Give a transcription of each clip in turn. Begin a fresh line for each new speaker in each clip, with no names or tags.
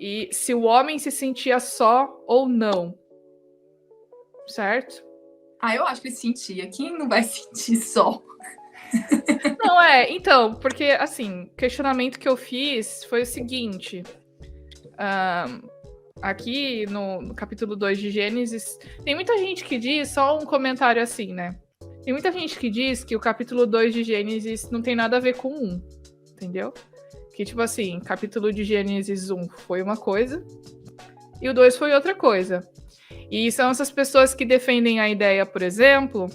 e se o homem se sentia só ou não, certo?
Eu acho que ele sentia. Quem não vai sentir só?
Não, então, porque, assim, o questionamento que eu fiz foi o seguinte, aqui no capítulo 2 de Gênesis, tem muita gente que diz, só um comentário assim, né? Tem muita gente que diz que o capítulo 2 de Gênesis não tem nada a ver com o 1, entendeu? Que, tipo assim, capítulo de Gênesis 1 foi uma coisa e o 2 foi outra coisa. E são essas pessoas que defendem a ideia, por exemplo,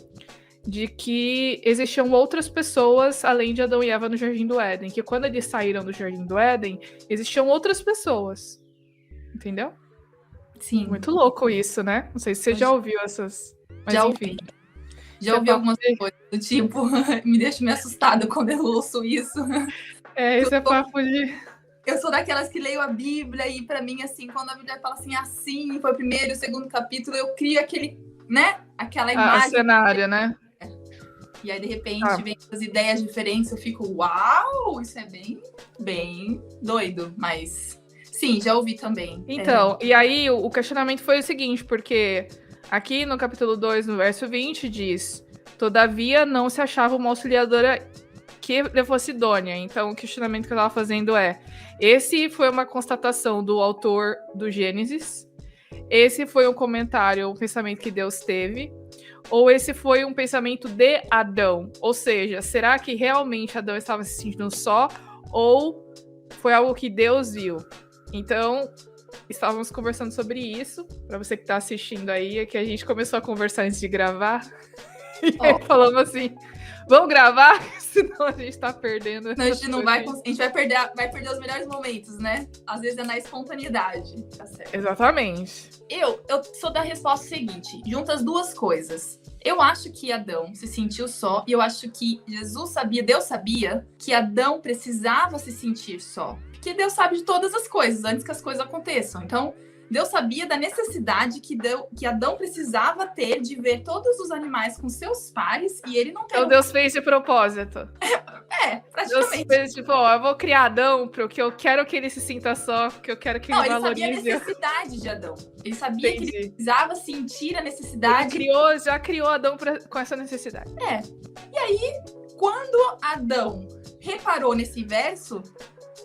de que existiam outras pessoas além de Adão e Eva no Jardim do Éden. Que quando eles saíram do Jardim do Éden, existiam outras pessoas. Entendeu?
Sim.
Muito louco isso, né? Não sei se você já ouviu essas... Mas,
já
enfim.
ouvi. Já ouvi algumas coisas do tipo, me deixa me assustada quando eu ouço isso.
Esse é papo de...
Eu sou daquelas que leio a Bíblia e pra mim, assim, quando a Bíblia fala assim, foi o primeiro e o segundo capítulo, eu crio aquele, né? Aquela imagem.
O cenário, né?
E aí, de repente, vem as ideias diferentes, eu fico, uau, isso é bem doido, mas... Sim, já ouvi também.
Então, e aí o questionamento foi o seguinte, porque aqui no capítulo 2, no verso 20, diz: todavia não se achava uma auxiliadora que lhe fosse idônea. Então, o questionamento que eu estava fazendo esse foi uma constatação do autor do Gênesis? Esse foi um comentário, um pensamento que Deus teve? Ou esse foi um pensamento de Adão? Ou seja, será que realmente Adão estava se sentindo só? Ou foi algo que Deus viu? Então, estávamos conversando sobre isso. Para você que está assistindo aí, é que a gente começou a conversar antes de gravar. E aí falamos assim, vamos gravar? Senão a gente está perdendo.
Não, a gente não vai conseguir. A gente vai perder os melhores momentos, né? Às vezes é na espontaneidade. Tá certo.
Exatamente.
Eu sou da resposta seguinte. Junta as duas coisas. Eu acho que Adão se sentiu só. E eu acho que Deus sabia que Adão precisava se sentir só. Porque Deus sabe de todas as coisas, antes que as coisas aconteçam. Então, Deus sabia da necessidade que Adão precisava ter de ver todos os animais com seus pares e ele não tem.
Então Deus fez de propósito.
Praticamente.
Deus fez tipo, eu vou criar Adão porque eu quero que ele se sinta só, porque eu quero que ele valorize.
Ele sabia a necessidade de Adão. Ele sabia que ele precisava sentir a necessidade.
Ele já criou Adão com essa necessidade.
E aí, quando Adão reparou nesse verso,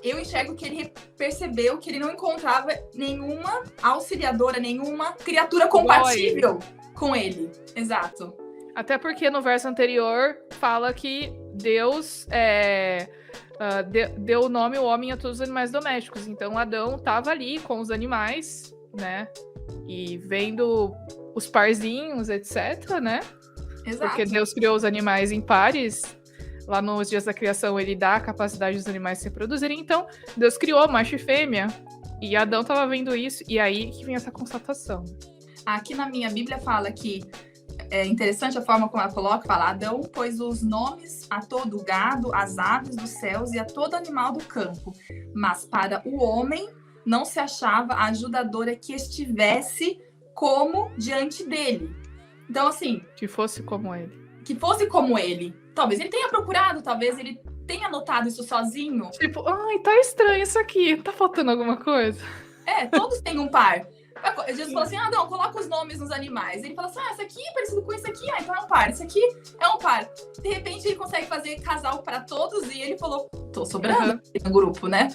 eu enxergo que ele percebeu que ele não encontrava nenhuma auxiliadora, nenhuma criatura compatível com ele. Exato.
Até porque no verso anterior fala que Deus deu o nome ao homem a todos os animais domésticos. Então Adão estava ali com os animais, né? E vendo os parzinhos, etc, né?
Exato.
Porque Deus criou os animais em pares. Lá nos dias da criação, ele dá a capacidade dos animais se reproduzirem. Então, Deus criou macho e fêmea. E Adão estava vendo isso. E aí que vem essa constatação.
Aqui na minha Bíblia fala que é interessante a forma como ela coloca. Fala, Adão pôs os nomes a todo o gado, às aves dos céus e a todo animal do campo. Mas para o homem não se achava a ajudadora que estivesse como diante dele. Então, assim...
Que fosse como ele.
Que fosse como ele. Talvez ele tenha procurado, talvez ele tenha notado isso sozinho.
Tipo, ai, tá estranho isso aqui. Tá faltando alguma coisa?
Todos têm um par. Jesus falou assim, Adão, coloca os nomes nos animais. Ele fala assim, esse aqui é parecido com esse aqui. Então é um par. Esse aqui é um par. De repente ele consegue fazer casal para todos e ele falou, tô sobrando no grupo, né?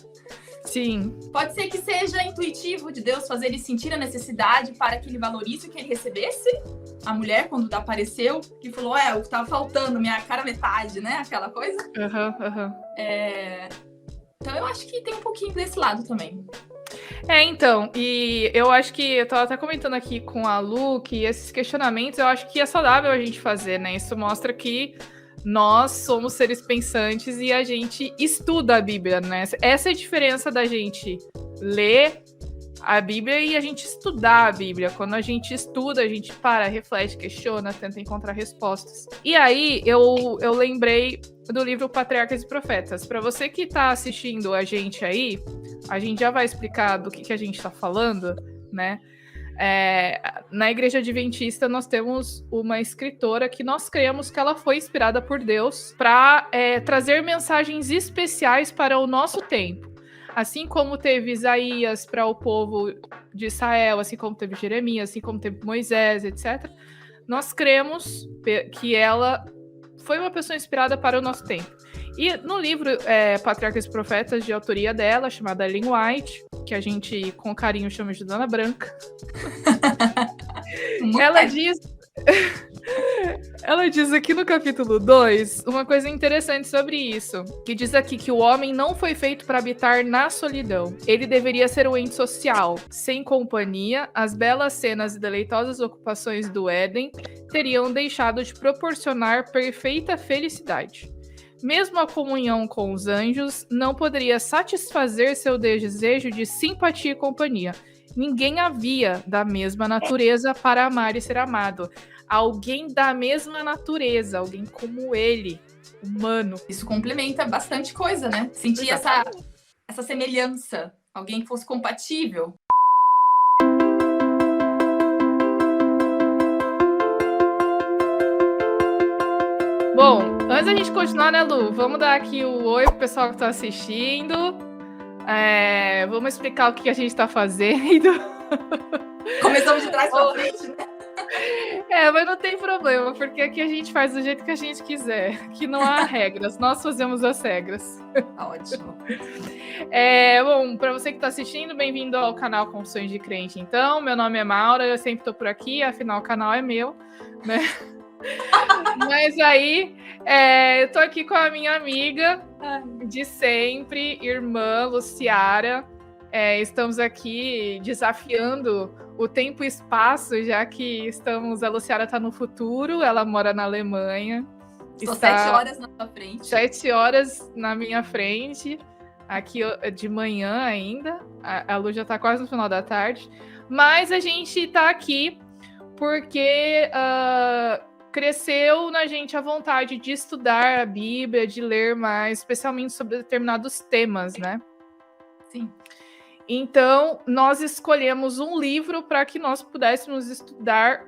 Sim.
Pode ser que seja intuitivo de Deus fazer ele sentir a necessidade para que ele valorize o que ele recebesse. A mulher, quando apareceu, que falou, o que tava faltando, minha cara metade, né? Aquela coisa. Então eu acho que tem um pouquinho desse lado também.
Então, e eu acho que, eu tava até comentando aqui com a Lu, que esses questionamentos eu acho que é saudável a gente fazer, né? Isso mostra que nós somos seres pensantes e a gente estuda a Bíblia, né? Essa é a diferença da gente ler a Bíblia e a gente estudar a Bíblia. Quando a gente estuda, a gente para, reflete, questiona, tenta encontrar respostas. E aí, eu lembrei do livro Patriarcas e Profetas. Para você que está assistindo a gente aí, a gente já vai explicar do que a gente está falando, né? Na Igreja Adventista, nós temos uma escritora que nós cremos que ela foi inspirada por Deus para trazer mensagens especiais para o nosso tempo. assim como teve Isaías para o povo de Israel, assim como teve Jeremias, assim como teve Moisés, etc., nós cremos que ela foi uma pessoa inspirada para o nosso tempo. E no livro Patriarcas e Profetas, de autoria dela, chamada Ellen White, que a gente com carinho chama de Dona Branca, ela diz aqui no capítulo 2 uma coisa interessante sobre isso, que diz aqui que o homem não foi feito para habitar na solidão. Ele deveria ser um ente social. Sem companhia, as belas cenas e deleitosas ocupações do Éden teriam deixado de proporcionar perfeita felicidade. Mesmo a comunhão com os anjos não poderia satisfazer seu desejo de simpatia e companhia. Ninguém havia da mesma natureza para amar e ser amado. Alguém da mesma natureza, alguém como ele, humano.
Isso complementa bastante coisa, né? Sentir essa semelhança, alguém que fosse compatível.
Bom, antes da gente continuar, né, Lu? Vamos dar aqui o oi pro pessoal que tá assistindo. Vamos explicar o que a gente tá fazendo.
Começamos de trás pra frente, né?
Mas não tem problema, porque aqui a gente faz do jeito que a gente quiser. Aqui não há regras, nós fazemos as regras.
Ótimo.
Bom, para você que está assistindo, bem-vindo ao canal Confissões de Crente. Então, meu nome é Maura, eu sempre estou por aqui, afinal o canal é meu, né? Mas aí, eu tô aqui com a minha amiga de sempre, irmã Luciara. Estamos aqui desafiando o tempo e espaço, já que a Luciara está no futuro, ela mora na Alemanha.
Estou 7 horas na sua frente.
7 horas na minha frente, aqui de manhã ainda. A Lu já está quase no final da tarde. Mas a gente está aqui porque cresceu na gente a vontade de estudar a Bíblia, de ler mais, especialmente sobre determinados temas, né?
Sim.
Então, nós escolhemos um livro para que nós pudéssemos estudar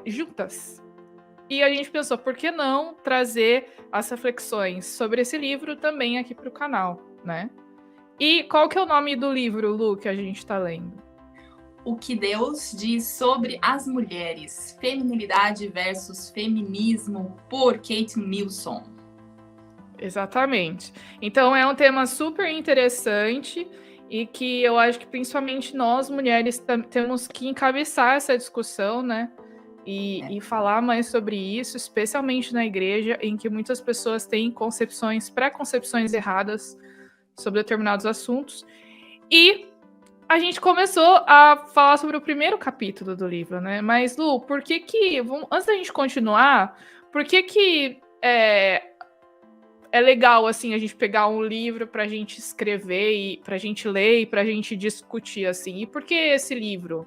juntas. E a gente pensou, por que não trazer as reflexões sobre esse livro também aqui para o canal, né? E qual que é o nome do livro, Lu, que a gente está lendo?
O que Deus diz sobre as mulheres. Feminilidade versus feminismo, por Kate Milson.
Exatamente. Então é um tema super interessante e que eu acho que principalmente nós, mulheres, temos que encabeçar essa discussão, né? E falar mais sobre isso, especialmente na igreja, em que muitas pessoas têm pré-concepções erradas sobre determinados assuntos. E a gente começou a falar sobre o primeiro capítulo do livro, né? Mas, Lu, antes da gente continuar, por que é legal, assim, a gente pegar um livro pra gente escrever, e pra gente ler e pra gente discutir, assim? E por que esse livro?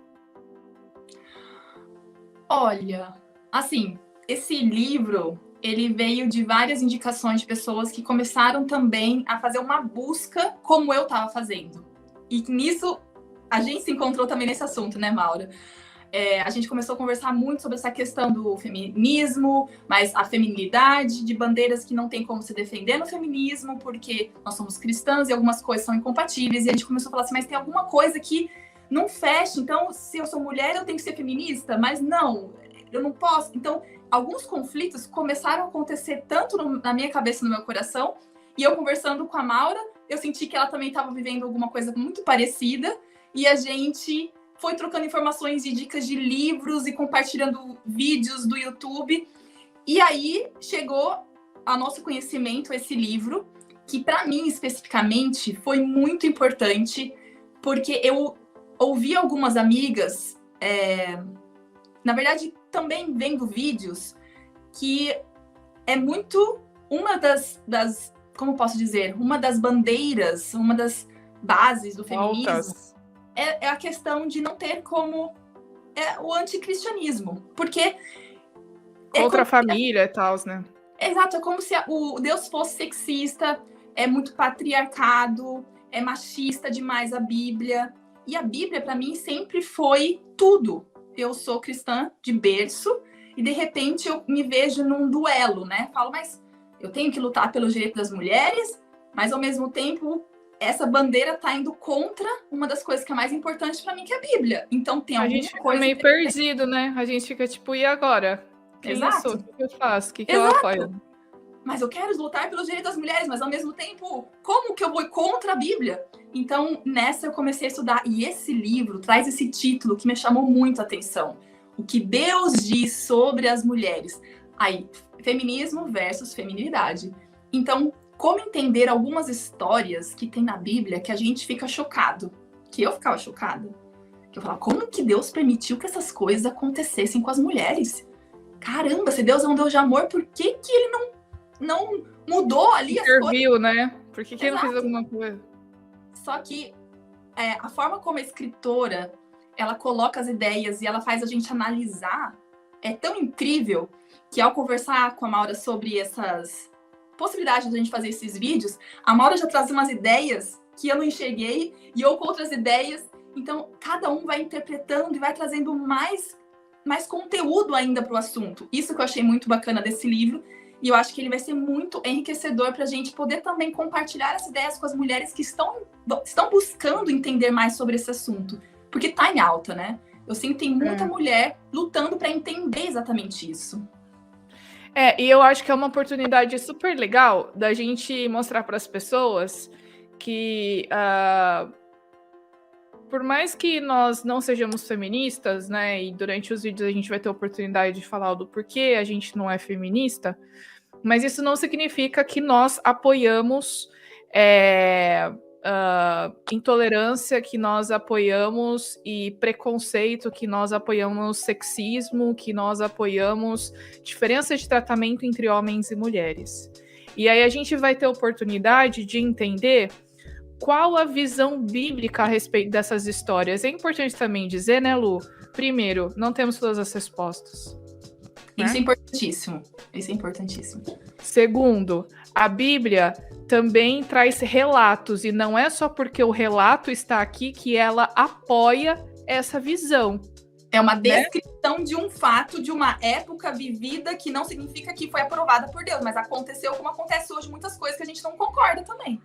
Olha, assim, esse livro, ele veio de várias indicações de pessoas que começaram também a fazer uma busca como eu estava fazendo. E nisso, a gente se encontrou também nesse assunto, né, Maura? A gente começou a conversar muito sobre essa questão do feminismo, mas a feminilidade, de bandeiras que não tem como se defender no feminismo, porque nós somos cristãs e algumas coisas são incompatíveis. E a gente começou a falar assim, mas tem alguma coisa que não fecha. Então, se eu sou mulher, eu tenho que ser feminista? Mas não, eu não posso. Então, alguns conflitos começaram a acontecer tanto na minha cabeça e no meu coração. E eu conversando com a Maura, eu senti que ela também estava vivendo alguma coisa muito parecida. E a gente foi trocando informações e dicas de livros e compartilhando vídeos do YouTube. E aí chegou ao nosso conhecimento esse livro, que para mim especificamente foi muito importante, porque eu ouvi algumas amigas, na verdade também vendo vídeos, que é muito uma das como posso dizer, uma das bandeiras, uma das bases do feminismo. É a questão de não ter como o anticristianismo. Porque
contra a família e tal, né?
Exato, é como se o Deus fosse sexista, é muito patriarcado, é machista demais a Bíblia. E a Bíblia, para mim, sempre foi tudo. Eu sou cristã de berço e, de repente, eu me vejo num duelo, né? Falo, mas eu tenho que lutar pelo direito das mulheres, Mas, ao mesmo tempo, essa bandeira tá indo contra uma das coisas que é mais importante para mim, que é a Bíblia. Então, tem
A
alguma
gente fica
coisa...
meio perdido, né? A gente fica tipo, e agora? Quem eu sou?
Exato.
O que eu faço? O que eu
Exato.
apoio?
Mas eu quero lutar pelos direitos das mulheres, mas ao mesmo tempo, como que eu vou contra a Bíblia? Então, nessa eu comecei a estudar, e esse livro traz esse título que me chamou muito a atenção. O que Deus diz sobre as mulheres. Aí, feminismo versus feminilidade. Então, como entender algumas histórias que tem na Bíblia que a gente fica chocado. Que eu ficava chocada. Que eu falava, como que Deus permitiu que essas coisas acontecessem com as mulheres? Caramba, se Deus é um Deus de amor, por que que ele não mudou ali as coisas?
Interviu, né? Por que ele não fez alguma coisa?
Só que a forma como a escritora ela coloca as ideias e ela faz a gente analisar é tão incrível que ao conversar com a Maura sobre essas possibilidades de a gente fazer esses vídeos, a Maura já traz umas ideias que eu não enxerguei e eu com outras ideias. Então, cada um vai interpretando e vai trazendo mais conteúdo ainda para o assunto. Isso que eu achei muito bacana desse livro. E eu acho que ele vai ser muito enriquecedor para a gente poder também compartilhar as ideias com as mulheres que estão buscando entender mais sobre esse assunto. Porque tá em alta, né? Eu sinto que tem muita mulher lutando para entender exatamente isso.
E eu acho que é uma oportunidade super legal da gente mostrar para as pessoas que, por mais que nós não sejamos feministas, né, e durante os vídeos a gente vai ter a oportunidade de falar do porquê a gente não é feminista, mas isso não significa que nós apoiamos intolerância, que nós apoiamos e preconceito, que nós apoiamos sexismo, que nós apoiamos diferença de tratamento entre homens e mulheres. E aí a gente vai ter a oportunidade de entender qual a visão bíblica a respeito dessas histórias. É importante também dizer, né, Lu? Primeiro, não temos todas as respostas.
Isso é importantíssimo. Isso é importantíssimo.
Segundo, a Bíblia também traz relatos, e não é só porque o relato está aqui que ela apoia essa visão.
É uma descrição de um fato, de uma época vivida, que não significa que foi aprovada por Deus, mas aconteceu como acontece hoje, muitas coisas que a gente não concorda também.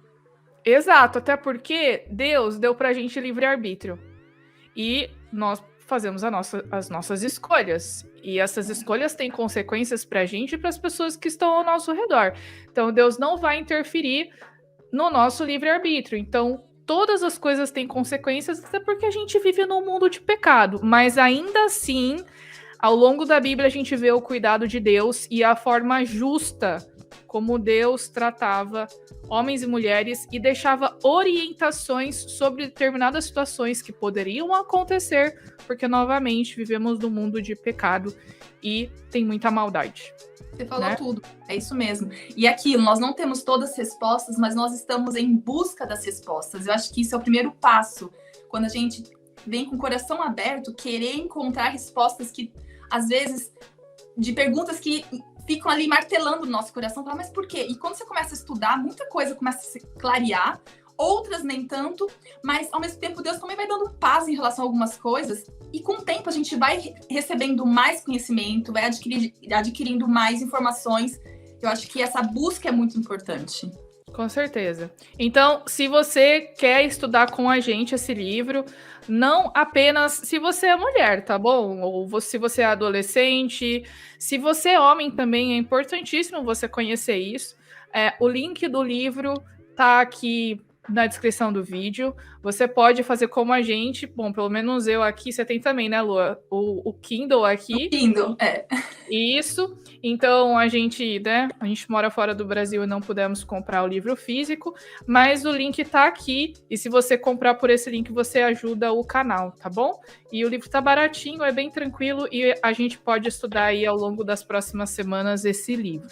Exato, até porque Deus deu pra gente livre-arbítrio. E nós fazemos as nossas escolhas. E essas escolhas têm consequências pra gente e para as pessoas que estão ao nosso redor. Então, Deus não vai interferir no nosso livre-arbítrio. Então, todas as coisas têm consequências, até porque a gente vive num mundo de pecado. Mas ainda assim, ao longo da Bíblia, a gente vê o cuidado de Deus e a forma justa como Deus tratava homens e mulheres e deixava orientações sobre determinadas situações que poderiam acontecer, porque, novamente, vivemos num mundo de pecado e tem muita maldade.
Você falou tudo, é isso mesmo. E aquilo, nós não temos todas as respostas, mas nós estamos em busca das respostas. Eu acho que isso é o primeiro passo, quando a gente vem com o coração aberto, querer encontrar respostas que, às vezes, de perguntas que ficam ali martelando no nosso coração, mas por quê? E quando você começa a estudar, muita coisa começa a se clarear, outras nem tanto, mas ao mesmo tempo Deus também vai dando paz em relação a algumas coisas, e com o tempo a gente vai recebendo mais conhecimento, vai adquirindo mais informações. Eu acho que essa busca é muito importante.
Com certeza. Então, se você quer estudar com a gente esse livro, não apenas se você é mulher, tá bom? Ou se você é adolescente, se você é homem também, é importantíssimo você conhecer isso. O link do livro tá aqui na descrição do vídeo. Você pode fazer como a gente. Bom, pelo menos eu aqui. Você tem também, né, Lua? O Kindle aqui.
O Kindle,
Isso. Então, a gente mora fora do Brasil e não pudemos comprar o livro físico, mas o link tá aqui. E se você comprar por esse link, você ajuda o canal, tá bom? E o livro tá baratinho, é bem tranquilo e a gente pode estudar aí ao longo das próximas semanas esse livro.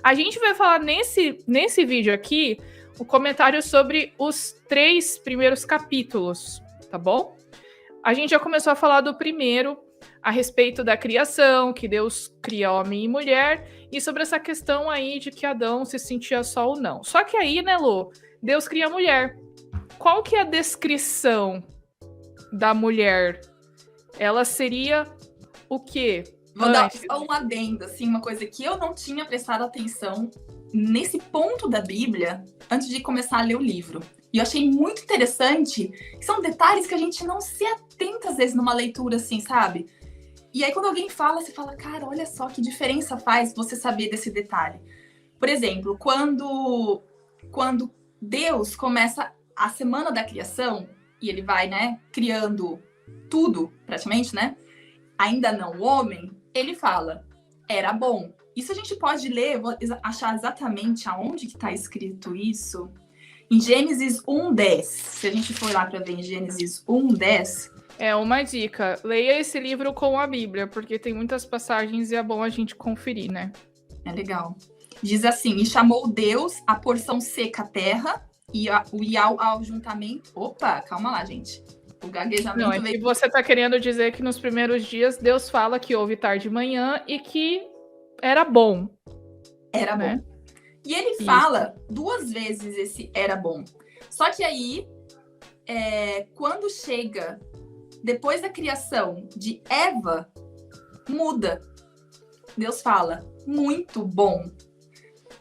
A gente vai falar nesse vídeo aqui o comentário sobre os 3 primeiros capítulos, tá bom? A gente já começou a falar do primeiro, a respeito da criação, que Deus cria homem e mulher, e sobre essa questão aí de que Adão se sentia só ou não. Só que aí, né, Lô, Deus cria a mulher. Qual que é a descrição da mulher? Ela seria o quê?
Vou dar só um adendo, assim, uma coisa que eu não tinha prestado atenção nesse ponto da Bíblia antes de começar a ler o livro. E eu achei muito interessante, que são detalhes que a gente não se atenta às vezes numa leitura assim, sabe? E aí quando alguém fala, você fala, cara, olha só que diferença faz você saber desse detalhe. Por exemplo, quando Deus começa a semana da criação, e ele vai, né, criando tudo, praticamente, né? Ainda não o homem, ele fala, era bom. Isso a gente pode ler, vou achar exatamente aonde que está escrito isso. Em Gênesis 1:10. Se a gente for lá para ver em Gênesis 1:10.
É uma dica. Leia esse livro com a Bíblia, porque tem muitas passagens e é bom a gente conferir, né?
É legal. Diz assim, e chamou Deus a porção seca à terra e ao juntamento... Opa, calma lá, gente. O gaguejamento
Não, é que você está querendo dizer que nos primeiros dias Deus fala que houve tarde e manhã e que era bom.
Era
né?
bom. E ele fala 2 vezes esse era bom. Só que aí, quando chega depois da criação de Eva, muda. Deus fala, muito bom.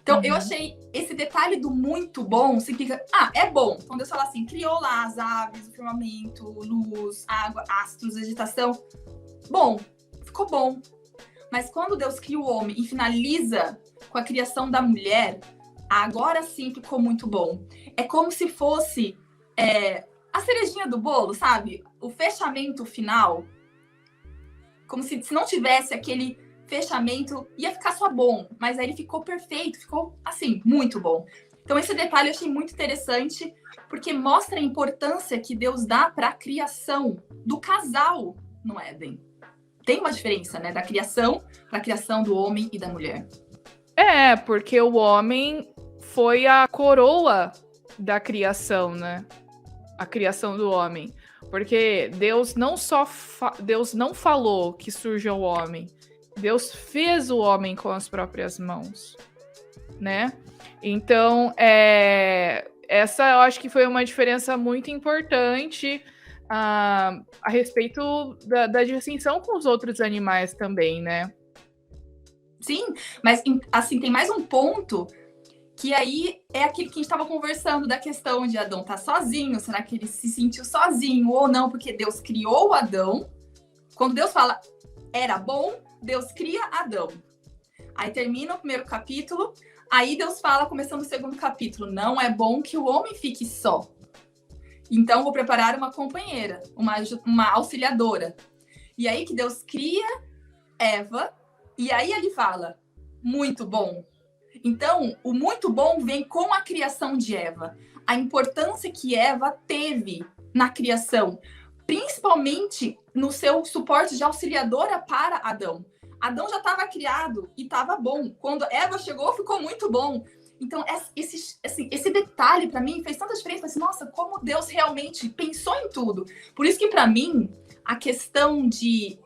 Então, eu achei esse detalhe do muito bom, significa, é bom. Então, Deus fala assim, criou lá as aves, o firmamento, luz, água, astros, vegetação. Bom, ficou bom. Mas quando Deus cria o homem e finaliza com a criação da mulher, agora sim ficou muito bom. É como se fosse a cerejinha do bolo, sabe? O fechamento final. Como se não tivesse aquele fechamento, ia ficar só bom. Mas aí ele ficou perfeito, ficou, assim, muito bom. Então esse detalhe eu achei muito interessante, porque mostra a importância que Deus dá para a criação do casal no Éden. Tem uma diferença, né? Da criação para a criação do homem e da mulher.
Porque o homem foi a coroa da criação, né? A criação do homem. Porque Deus não só Deus não falou que surja o homem. Deus fez o homem com as próprias mãos, né? Então, essa eu acho que foi uma diferença muito importante a respeito da distinção com os outros animais também, né?
Sim, mas assim, tem mais um ponto que aí é aquilo que a gente estava conversando da questão de Adão estar sozinho, será que ele se sentiu sozinho ou não, porque Deus criou o Adão. Quando Deus fala era bom, Deus cria Adão. Aí termina o primeiro capítulo, aí Deus fala, começando o segundo capítulo, não é bom que o homem fique só. Então vou preparar uma companheira, uma auxiliadora. E aí que Deus cria Eva, e aí ele fala, muito bom. Então, o muito bom vem com a criação de Eva. A importância que Eva teve na criação, principalmente no seu suporte de auxiliadora para Adão. Adão já estava criado e estava bom. Quando Eva chegou, ficou muito bom. Então, esse detalhe, para mim, fez tanta diferença. Assim, nossa, como Deus realmente pensou em tudo. Por isso que, para mim, a questão de,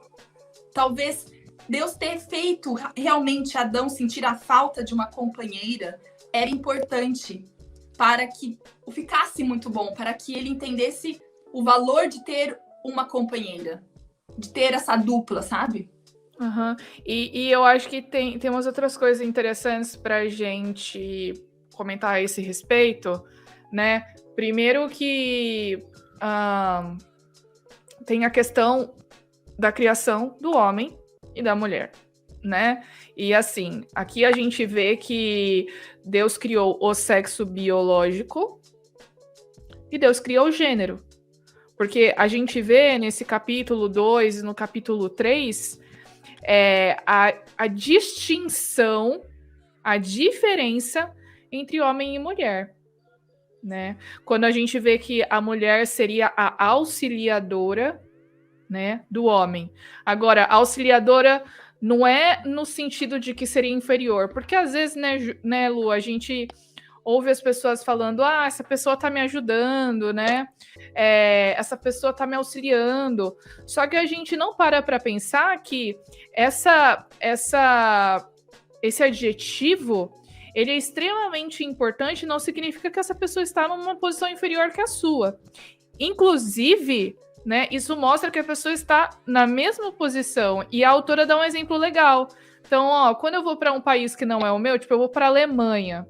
talvez, Deus ter feito realmente Adão sentir a falta de uma companheira era importante para que ficasse muito bom, para que ele entendesse o valor de ter uma companheira, de ter essa dupla, sabe?
Uhum. E eu acho que tem umas outras coisas interessantes para a gente comentar a esse respeito, né? Primeiro que tem a questão da criação do homem e da mulher, né? E assim, aqui a gente vê que Deus criou o sexo biológico e Deus criou o gênero. Porque a gente vê nesse capítulo 2 e no capítulo 3 a distinção, a diferença entre homem e mulher, né? Quando a gente vê que a mulher seria a auxiliadora, né, do homem. Agora, auxiliadora não é no sentido de que seria inferior, porque às vezes, né, Lu, a gente ouve as pessoas falando, essa pessoa tá me ajudando, né? Essa pessoa tá me auxiliando. Só que a gente não para pensar que esse adjetivo, ele é extremamente importante, não significa que essa pessoa está numa posição inferior que a sua. Inclusive, né, isso mostra que a pessoa está na mesma posição. E a autora dá um exemplo legal. Então, ó, quando eu vou para um país que não é o meu, tipo, eu vou para Alemanha.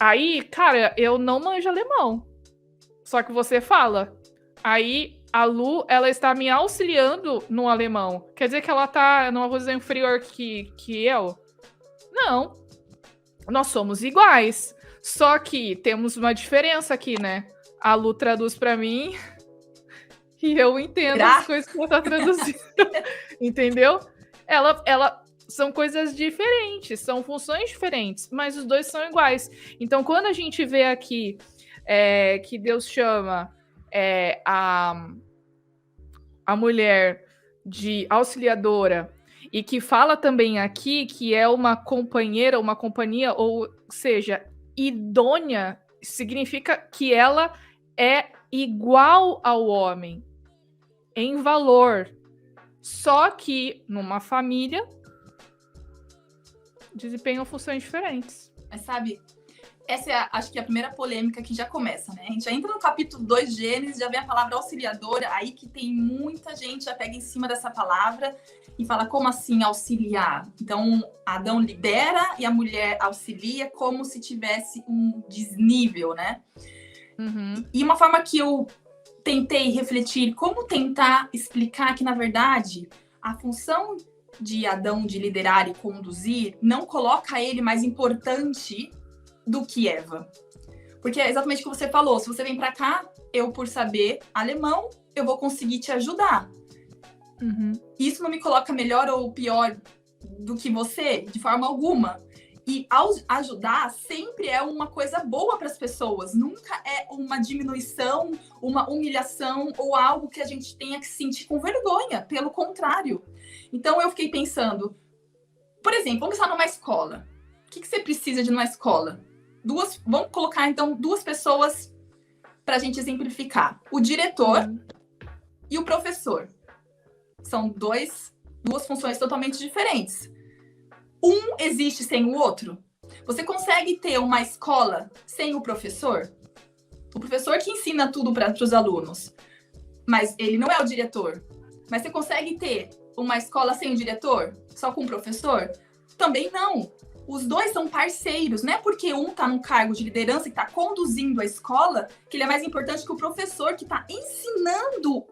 Aí, cara, eu não manjo alemão. Só que você fala. Aí, a Lu, ela está me auxiliando no alemão. Quer dizer que ela tá numa posição inferior que eu? Não. Nós somos iguais. Só que temos uma diferença aqui, né? A Lu traduz para mim e eu entendo as coisas que ela tá traduzindo. Entendeu? Ela são coisas diferentes, são funções diferentes, mas os dois são iguais. Então, quando a gente vê aqui que Deus chama a mulher de auxiliadora e que fala também aqui que é uma companheira, uma companhia, ou seja, idônea, significa que ela é igual ao homem em valor. Só que numa família desempenham funções diferentes.
Mas sabe, essa é, acho que a primeira polêmica que já começa, né? A gente já entra no capítulo 2 de Gênesis, já vem a palavra auxiliadora, aí que tem muita gente já pega em cima dessa palavra e fala, como assim auxiliar? Então, Adão lidera e a mulher auxilia como se tivesse um desnível, né?
Uhum.
E uma forma que eu tentei refletir, como tentar explicar que, na verdade, a função de Adão de liderar e conduzir não coloca ele mais importante do que Eva. Porque é exatamente o que você falou. Se você vem para cá, eu, por saber alemão, eu vou conseguir te ajudar.
Uhum.
Isso não me coloca melhor ou pior do que você, de forma alguma. E ao ajudar, sempre é uma coisa boa para as pessoas. Nunca é uma diminuição, uma humilhação ou algo que a gente tenha que se sentir com vergonha. Pelo contrário. Então, eu fiquei pensando, por exemplo, vamos pensar numa escola. O que você precisa de uma escola? Vamos colocar, então, 2 pessoas para a gente exemplificar. O diretor e o professor. São duas funções totalmente diferentes. Um existe sem o outro? Você consegue ter uma escola sem o professor? O professor que ensina tudo para os alunos. Mas ele não é o diretor. Mas você consegue ter uma escola sem o diretor? Só com o professor? Também não. Os dois são parceiros. Não é porque um está num cargo de liderança que está conduzindo a escola que ele é mais importante que o professor que está ensinando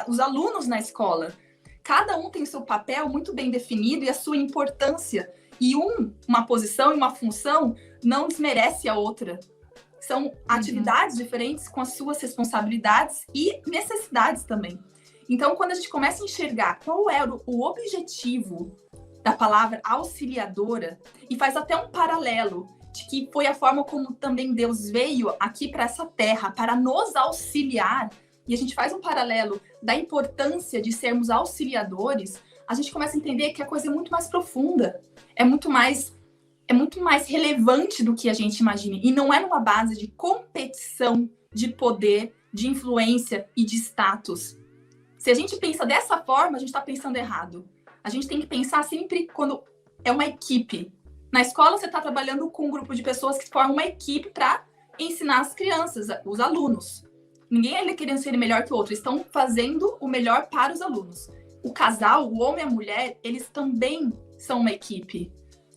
os alunos na escola. Cada um tem o seu papel muito bem definido e a sua importância. E uma posição e uma função não desmerece a outra. São atividades diferentes com as suas responsabilidades e necessidades também. Então, quando a gente começa a enxergar qual era o objetivo da palavra auxiliadora, e faz até um paralelo de que foi a forma como também Deus veio aqui para essa terra, para nos auxiliar, e a gente faz um paralelo da importância de sermos auxiliadores, a gente começa a entender que a coisa é muito mais profunda, é muito mais relevante do que a gente imagina. E não é numa base de competição, de poder, de influência e de status. Se a gente pensa dessa forma, a gente está pensando errado. A gente tem que pensar sempre quando é uma equipe. Na escola, você está trabalhando com um grupo de pessoas que formam uma equipe para ensinar as crianças, os alunos. Ninguém é querendo ser melhor que o outro, estão fazendo o melhor para os alunos. O casal, o homem e a mulher, eles também são uma equipe.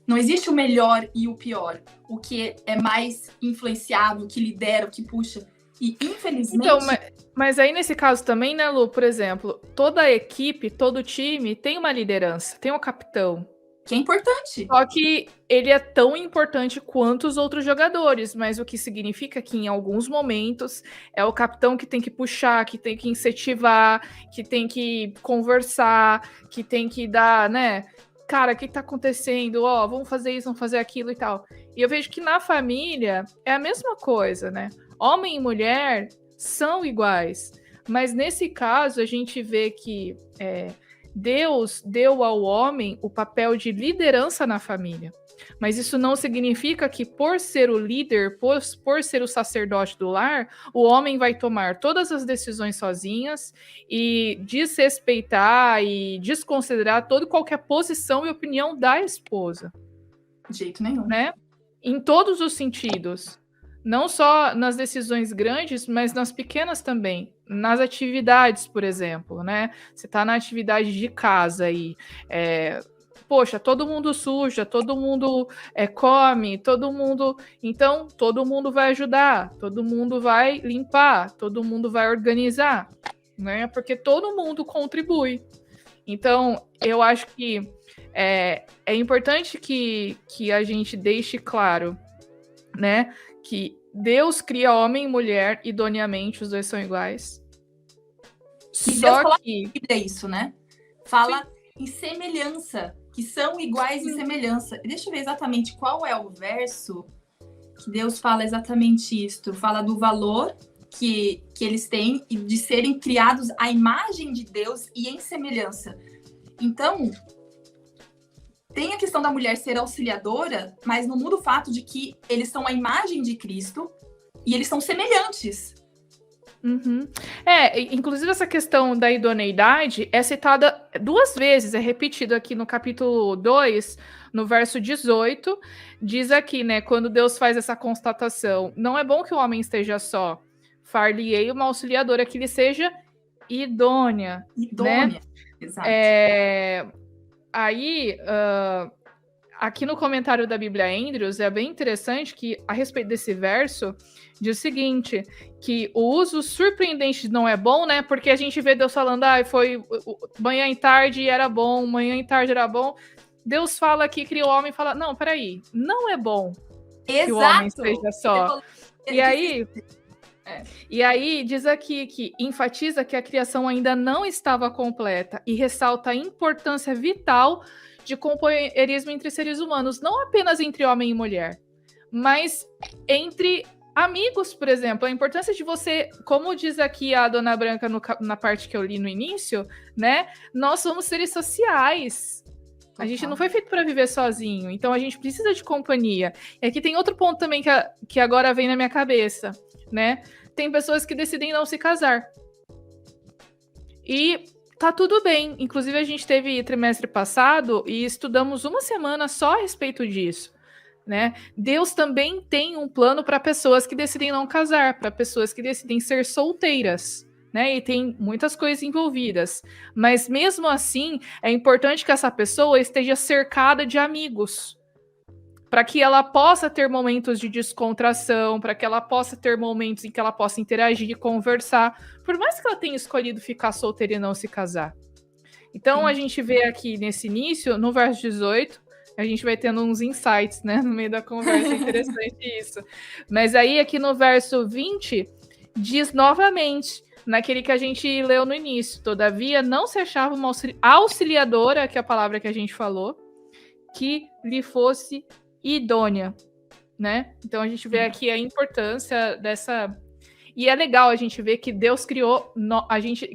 Não existe o melhor e o pior. O que é mais influenciável, o que lidera, o que puxa. E, infelizmente...
Então, mas aí nesse caso também, né, Lu, por exemplo, toda a equipe, todo time tem uma liderança, tem um capitão.
Que é importante.
Só que ele é tão importante quanto os outros jogadores, mas o que significa que em alguns momentos é o capitão que tem que puxar, que tem que incentivar, que tem que conversar, que tem que dar, né? Cara, o que tá acontecendo? Ó, vamos fazer isso, vamos fazer aquilo e tal. E eu vejo que na família é a mesma coisa, né? Homem e mulher são iguais, mas nesse caso a gente vê que Deus deu ao homem o papel de liderança na família. Mas isso não significa que, por ser o líder, por ser o sacerdote do lar, o homem vai tomar todas as decisões sozinhas e desrespeitar e desconsiderar toda qualquer posição e opinião da esposa.
De jeito nenhum.
Né? Em todos os sentidos. Não só nas decisões grandes, mas nas pequenas também. Nas atividades, por exemplo, né? Você está na atividade de casa aí, poxa, todo mundo suja, todo mundo come, todo mundo... Então, todo mundo vai ajudar, todo mundo vai limpar, todo mundo vai organizar, né? Porque todo mundo contribui. Então, eu acho que é importante que a gente deixe claro, né? Que Deus cria homem e mulher idoneamente, os dois são iguais.
E Deus fala isso, né? Fala em semelhança, que são iguais em semelhança. Deixa eu ver exatamente qual é o verso que Deus fala exatamente isto. Fala do valor que eles têm e de serem criados à imagem de Deus e em semelhança. Então, tem a questão da mulher ser auxiliadora, mas não muda o fato de que eles são a imagem de Cristo e eles são semelhantes.
Uhum. Inclusive essa questão da idoneidade é citada 2 vezes, é repetido aqui no capítulo 2, no verso 18, diz aqui, né, quando Deus faz essa constatação, não é bom que o homem esteja só, far-lhe-ei uma auxiliadora que lhe seja idônea.
Idônea,
né?
Exato.
Aí, aqui no comentário da Bíblia Andrews, é bem interessante que, a respeito desse verso, diz o seguinte, que o uso surpreendente não é bom, né? Porque a gente vê Deus falando, foi manhã e tarde era bom, manhã e tarde era bom. Deus fala que cria o homem e fala, não, peraí, não é bom que o homem esteja só. E aí diz aqui que enfatiza que a criação ainda não estava completa e ressalta a importância vital de companheirismo entre seres humanos, não apenas entre homem e mulher, mas entre amigos, por exemplo. A importância de você, como diz aqui a Dona Branca na parte que eu li no início, né? Nós somos seres sociais. A gente não foi feito para viver sozinho, então a gente precisa de companhia. E aqui tem outro ponto também que agora vem na minha cabeça, né? Tem pessoas que decidem não se casar. E tá tudo bem. Inclusive, a gente teve trimestre passado e estudamos 1 semana só a respeito disso, né? Deus também tem um plano para pessoas que decidem não casar, para pessoas que decidem ser solteiras, né? E tem muitas coisas envolvidas. Mas mesmo assim, é importante que essa pessoa esteja cercada de amigos, para que ela possa ter momentos de descontração, para que ela possa ter momentos em que ela possa interagir e conversar, por mais que ela tenha escolhido ficar solteira e não se casar. Então, a gente vê aqui nesse início, no verso 18, a gente vai tendo uns insights, né, no meio da conversa, interessante isso. Mas aí, aqui no verso 20, diz novamente, naquele que a gente leu no início, todavia não se achava uma auxiliadora, que é a palavra que a gente falou, que lhe fosse idônea, né? Então a gente vê aqui a importância dessa, e é legal a gente ver que Deus criou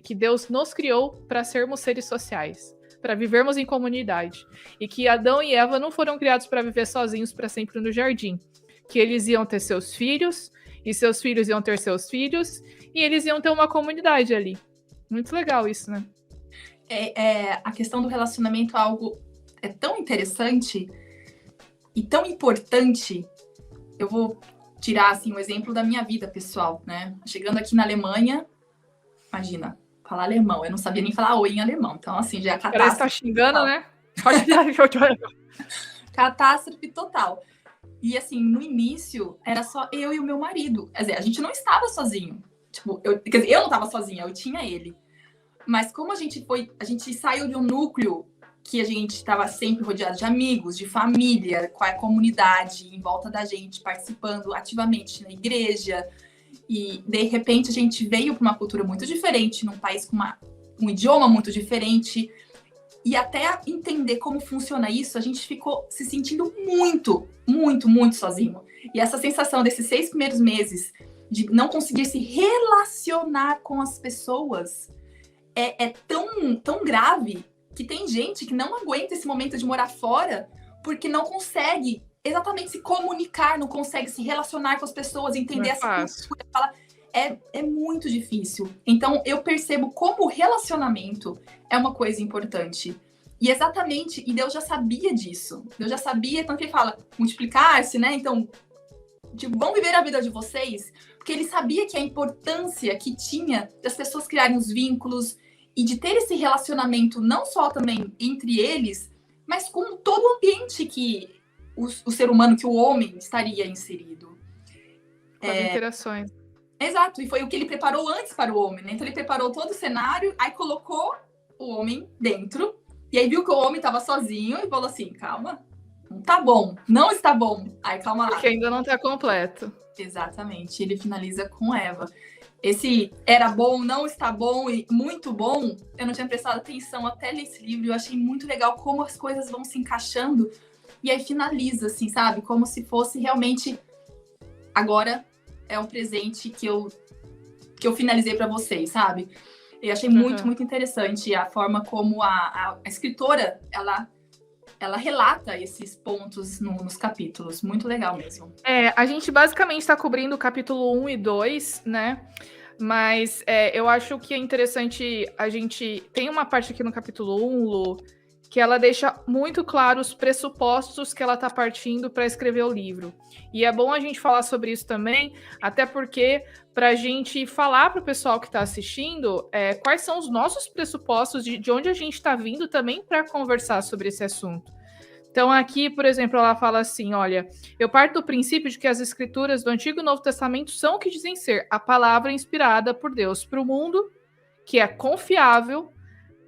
que Deus nos criou para sermos seres sociais, para vivermos em comunidade, e que Adão e Eva não foram criados para viver sozinhos para sempre no jardim, que eles iam ter seus filhos e seus filhos iam ter seus filhos e eles iam ter uma comunidade ali. Muito legal isso, né?
A questão do relacionamento é algo tão interessante e tão importante. Eu vou tirar assim um exemplo da minha vida pessoal, né? Chegando aqui na Alemanha, imagina, falar alemão, eu não sabia nem falar oi em alemão, então assim, já é catástrofe.
Parece que tá xingando, total, né?
Catástrofe total. E assim, no início, era só eu e o meu marido. Quer dizer, a gente não estava sozinho. Tipo, eu não estava sozinha, eu tinha ele. Mas como a gente saiu de um núcleo que a gente estava sempre rodeado de amigos, de família, com a comunidade em volta da gente, participando ativamente na igreja. E, de repente, a gente veio para uma cultura muito diferente, num país com um idioma muito diferente. E até entender como funciona isso, a gente ficou se sentindo muito, muito, muito sozinho. E essa sensação desses 6 primeiros meses de não conseguir se relacionar com as pessoas é tão grave que tem gente que não aguenta esse momento de morar fora porque não consegue exatamente se comunicar, não consegue se relacionar com as pessoas, entender essa cultura. É muito difícil. Então, eu percebo como o relacionamento é uma coisa importante. E exatamente, e Deus já sabia disso. Deus já sabia, tanto que ele fala, multiplicar-se, né? Então, tipo, vão viver a vida de vocês, porque ele sabia que a importância que tinha das pessoas criarem os vínculos e de ter esse relacionamento não só também entre eles, mas com todo o ambiente que o ser humano, que o homem estaria inserido.
As interações.
Exato, e foi o que ele preparou antes para o homem, né? Então ele preparou todo o cenário, aí colocou o homem dentro, e aí viu que o homem estava sozinho e falou assim, calma, não tá bom, não está bom. Aí calma lá.
Porque ainda não está completo.
Exatamente, ele finaliza com Eva. Esse era bom, não está bom e muito bom, eu não tinha prestado atenção até ler esse livro, eu achei muito legal como as coisas vão se encaixando, e aí finaliza, assim, sabe? Como se fosse realmente agora é um presente que eu finalizei para vocês, sabe? Eu achei muito, muito interessante a forma como a escritora, ela relata esses pontos nos capítulos. Muito legal mesmo.
A gente basicamente está cobrindo o capítulo 1 e 2, né? Mas eu acho que é interessante a gente... Tem uma parte aqui no capítulo 1, Lu, que ela deixa muito claro os pressupostos que ela está partindo para escrever o livro. E é bom a gente falar sobre isso também, até porque para a gente falar para o pessoal que está assistindo quais são os nossos pressupostos, de onde a gente está vindo também para conversar sobre esse assunto. Então aqui, por exemplo, ela fala assim, olha, eu parto do princípio de que as escrituras do Antigo e Novo Testamento são o que dizem ser a palavra inspirada por Deus para o mundo, que é confiável,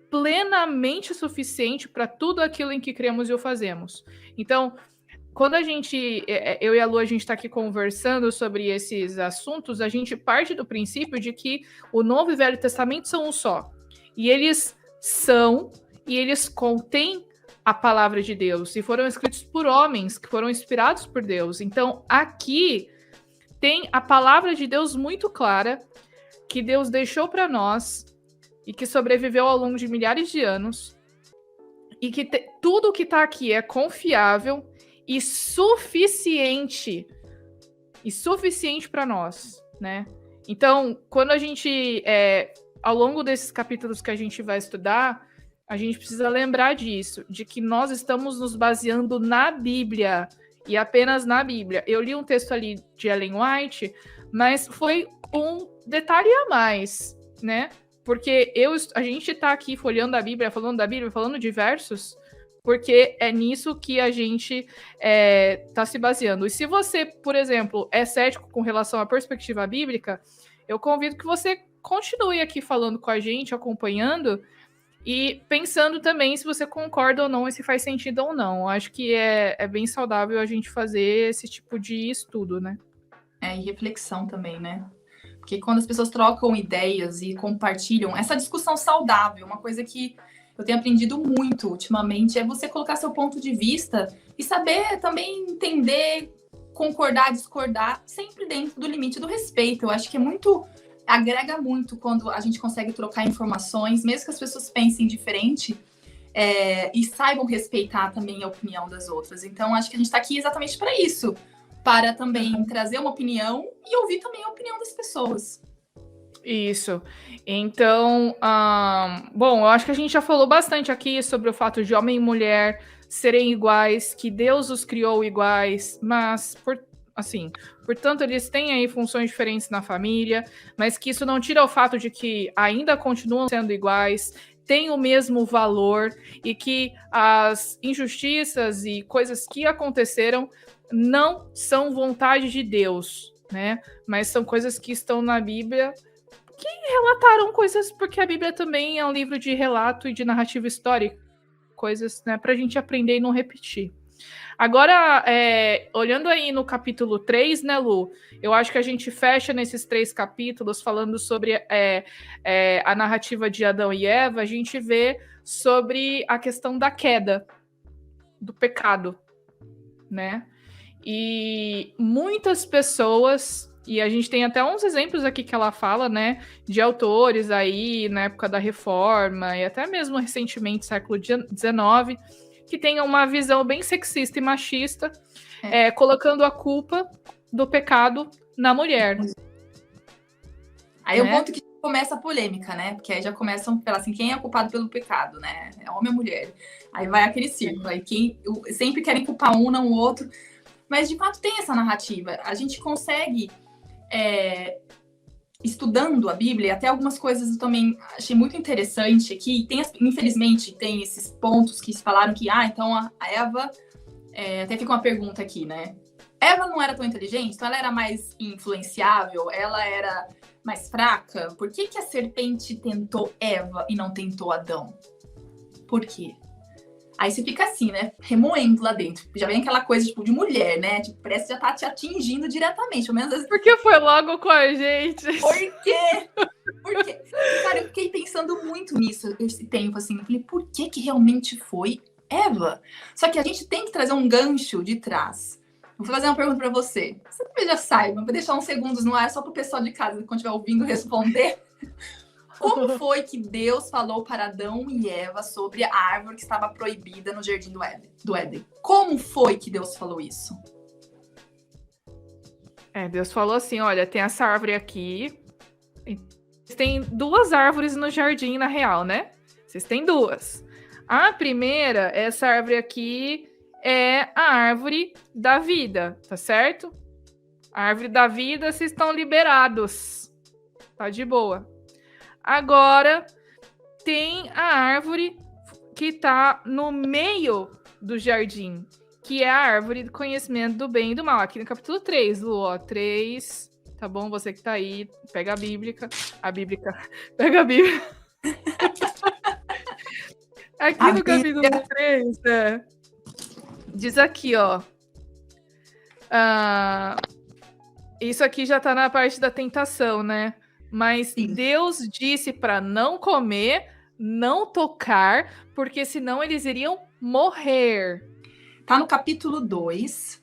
plenamente suficiente para tudo aquilo em que cremos e o fazemos. Então, quando eu e a Lu, a gente está aqui conversando sobre esses assuntos, a gente parte do princípio de que o Novo e Velho Testamento são um só. E eles contêm a palavra de Deus, e foram escritos por homens que foram inspirados por Deus. Então, aqui tem a palavra de Deus muito clara, que Deus deixou para nós, e que sobreviveu ao longo de milhares de anos, e que tudo que está aqui é confiável e suficiente para nós, né? Então, quando a gente, ao longo desses capítulos que a gente vai estudar, a gente precisa lembrar disso, de que nós estamos nos baseando na Bíblia, e apenas na Bíblia. Eu li um texto ali de Ellen White, mas foi um detalhe a mais, né? Porque a gente está aqui folheando a Bíblia, falando de versos, porque é nisso que a gente está se baseando. E se você, por exemplo, é cético com relação à perspectiva bíblica, eu convido que você continue aqui falando com a gente, acompanhando, e pensando também se você concorda ou não, e se faz sentido ou não. Eu acho que é bem saudável a gente fazer esse tipo de estudo, né?
E reflexão também, né? Porque quando as pessoas trocam ideias e compartilham, essa discussão saudável, uma coisa que eu tenho aprendido muito ultimamente, é você colocar seu ponto de vista e saber também entender, concordar, discordar, sempre dentro do limite do respeito. Eu acho que agrega muito quando a gente consegue trocar informações, mesmo que as pessoas pensem diferente, e saibam respeitar também a opinião das outras. Então, acho que a gente está aqui exatamente para isso, para também trazer uma opinião e ouvir também a opinião das pessoas.
Isso. Então, bom, eu acho que a gente já falou bastante aqui sobre o fato de homem e mulher serem iguais, que Deus os criou iguais, mas, portanto, eles têm aí funções diferentes na família, mas que isso não tira o fato de que ainda continuam sendo iguais, têm o mesmo valor, e que as injustiças e coisas que aconteceram não são vontade de Deus, né? Mas são coisas que estão na Bíblia, que relataram coisas, porque a Bíblia também é um livro de relato e de narrativa histórica, coisas, né, pra gente aprender e não repetir. Agora, olhando aí no capítulo 3, né, Lu? Eu acho que a gente fecha nesses 3 capítulos falando sobre a narrativa de Adão e Eva, a gente vê sobre a questão da queda, do pecado, né? E muitas pessoas, e a gente tem até uns exemplos aqui que ela fala, né, de autores aí na época da Reforma e até mesmo recentemente, século XIX, que tenham uma visão bem sexista e machista, colocando a culpa do pecado na mulher.
Aí é o ponto que começa a polêmica, né? Porque aí já começam a falar assim, quem é culpado pelo pecado, né? É homem ou mulher? Aí vai aquele círculo, aí sempre querem culpar um, não o outro. Mas, de fato, tem essa narrativa. A gente consegue estudando a Bíblia, até algumas coisas eu também achei muito interessante aqui. Infelizmente, tem esses pontos que se falaram que, então a Eva, até fica uma pergunta aqui, né? Eva não era tão inteligente, então ela era mais influenciável, ela era mais fraca. Por que a serpente tentou Eva e não tentou Adão? Por quê? Aí você fica assim, né? Remoendo lá dentro. Já vem aquela coisa, tipo, de mulher, né? Tipo, parece que já tá te atingindo diretamente. Pelo menos...
Porque foi logo com a gente.
Por quê? Por quê? Cara, eu fiquei pensando muito nisso esse tempo, assim. Eu falei, por que realmente foi Eva? Só que a gente tem que trazer um gancho de trás. Vou fazer uma pergunta pra você. Você talvez já saiba, vou deixar uns segundos no ar só pro pessoal de casa, quando estiver ouvindo, responder. Como foi que Deus falou para Adão e Eva sobre a árvore que estava proibida no jardim do Éden? Como foi que Deus falou isso?
Deus falou assim, olha, tem essa árvore aqui. Tem 2 árvores no jardim, na real, né? Vocês têm 2. A primeira, essa árvore aqui, é a árvore da vida, tá certo? A árvore da vida, vocês estão liberados. Tá de boa. Agora, tem a árvore que tá no meio do jardim, que é a árvore do conhecimento do bem e do mal. Aqui no capítulo 3, Lu, ó, 3, tá bom? Você que tá aí, pega a Bíblia. Pega a Bíblia. Aqui no capítulo 3, diz aqui, ó. Isso aqui já tá na parte da tentação, né? Mas sim, Deus disse para não comer, não tocar, porque senão eles iriam morrer.
Tá no capítulo 2.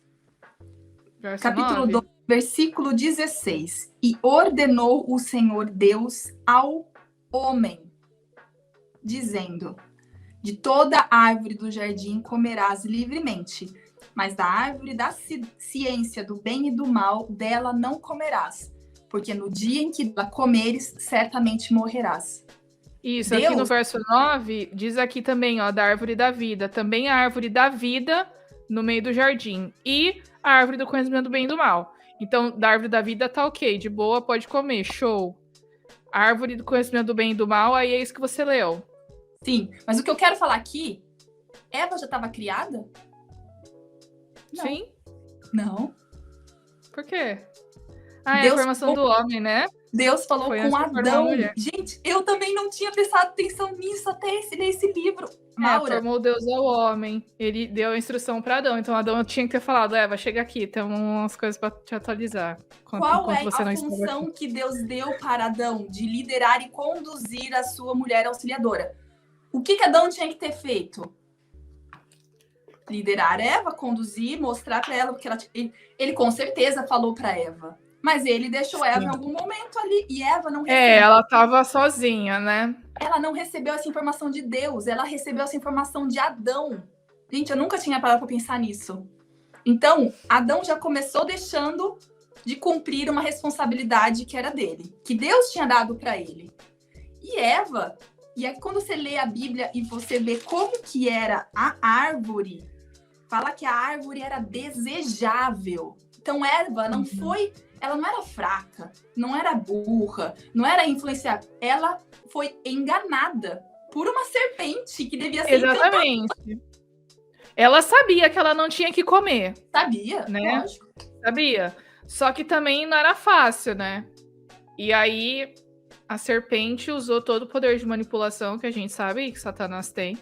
Capítulo 2, versículo 16. E ordenou o Senhor Deus ao homem, dizendo: de toda árvore do jardim comerás livremente, mas da árvore da ciência do bem e do mal, dela não comerás, porque no dia em que a comeres, certamente morrerás.
Isso, Deus... aqui no verso 9, diz aqui também, ó, da árvore da vida. Também a árvore da vida no meio do jardim. E a árvore do conhecimento do bem e do mal. Então, da árvore da vida tá ok, de boa, pode comer, show. A árvore do conhecimento do bem e do mal, aí é isso que você leu.
Sim, mas o que eu quero falar aqui, Eva já estava criada?
Não. Sim.
Não.
Por quê? É a formação do homem, né?
Deus falou com Adão. Gente, eu também não tinha prestado atenção nisso até ler esse livro. Maura.
Formou Deus ao homem. Ele deu a instrução para Adão. Então Adão tinha que ter falado, Eva, chega aqui, tem umas coisas para te atualizar.
Qual é a função que Deus deu para Adão? De liderar e conduzir a sua mulher auxiliadora. O que Adão tinha que ter feito? Liderar Eva, conduzir, mostrar para ela, porque ele com certeza falou para Eva. Mas ele deixou Eva em algum momento ali. E Eva não recebeu.
Ela estava sozinha, né?
Ela não recebeu essa informação de Deus. Ela recebeu essa informação de Adão. Gente, eu nunca tinha parado para pensar nisso. Então, Adão já começou deixando de cumprir uma responsabilidade que era dele. Que Deus tinha dado para ele. E Eva... E aí, quando você lê a Bíblia e você vê como que era a árvore, fala que a árvore era desejável. Então, Eva não foi... Ela não era fraca, não era burra, não era influenciável. Ela foi enganada por uma serpente que devia ser
exatamente encantada. Ela sabia que ela não tinha que comer.
Sabia,
né?
Lógico.
Sabia. Só que também não era fácil, né? E aí, a serpente usou todo o poder de manipulação que a gente sabe que Satanás tem.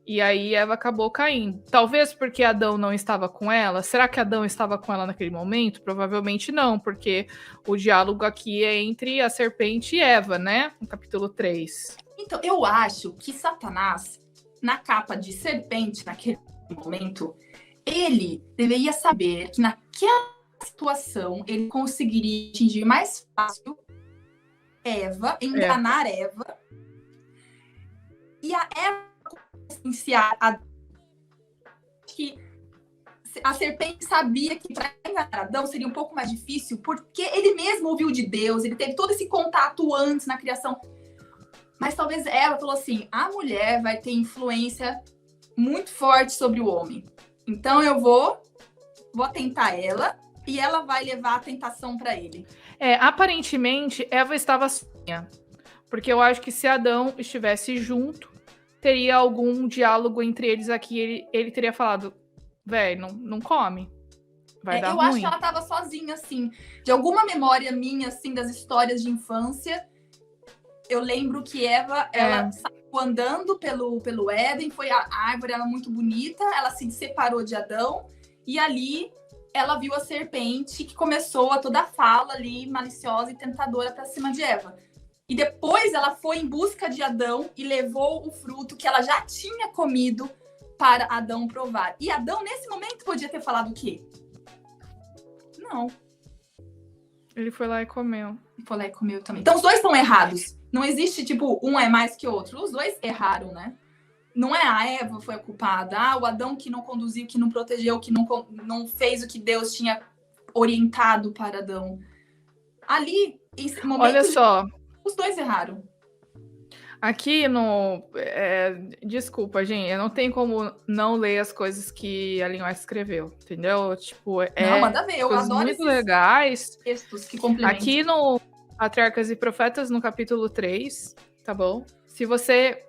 E aí Eva acabou caindo. Talvez porque Adão não estava com ela. Será que Adão estava com ela naquele momento? Provavelmente não, porque o diálogo aqui é entre a serpente e Eva, né? No capítulo 3.
Então, eu acho que Satanás, na capa de serpente, naquele momento, ele deveria saber que naquela situação ele conseguiria atingir mais fácil Eva, enganar Eva. E a Eva que a serpente sabia que para enganar Adão seria um pouco mais difícil, porque ele mesmo ouviu de Deus, ele teve todo esse contato antes na criação. Mas talvez ela falou assim: a mulher vai ter influência muito forte sobre o homem. Então eu vou atentar ela e ela vai levar a tentação para ele.
Aparentemente, Eva estava sozinha. Porque eu acho que se Adão estivesse junto, teria algum diálogo entre eles aqui. Ele teria falado, velho, não come. Vai dar
Eu
ruim.
acho que ela tava sozinha, assim. De alguma memória minha, assim, das histórias de infância, eu lembro que Eva, ela saiu andando pelo Éden, foi a árvore, ela muito bonita, ela se separou de Adão, e ali ela viu a serpente que começou a toda a fala ali, maliciosa e tentadora para cima de Eva. E depois ela foi em busca de Adão e levou o fruto que ela já tinha comido para Adão provar. E Adão, nesse momento, podia ter falado o quê? Não.
Ele foi lá e comeu.
Foi lá e comeu também. Então os dois estão errados. Não existe, tipo, um é mais que o outro. Os dois erraram, né? Não é a Eva foi a culpada. O Adão que não conduziu, que não protegeu, que não fez o que Deus tinha orientado para Adão. Ali, esse momento...
Olha só.
Os dois erraram.
Aqui no... desculpa, gente. Eu não tenho como não ler as coisas que a Ellen White escreveu, entendeu? Tipo,
não, manda ver. Eu adoro
muito legais.
Textos que complementam.
Aqui no Patriarcas e Profetas, no capítulo 3, tá bom? Se você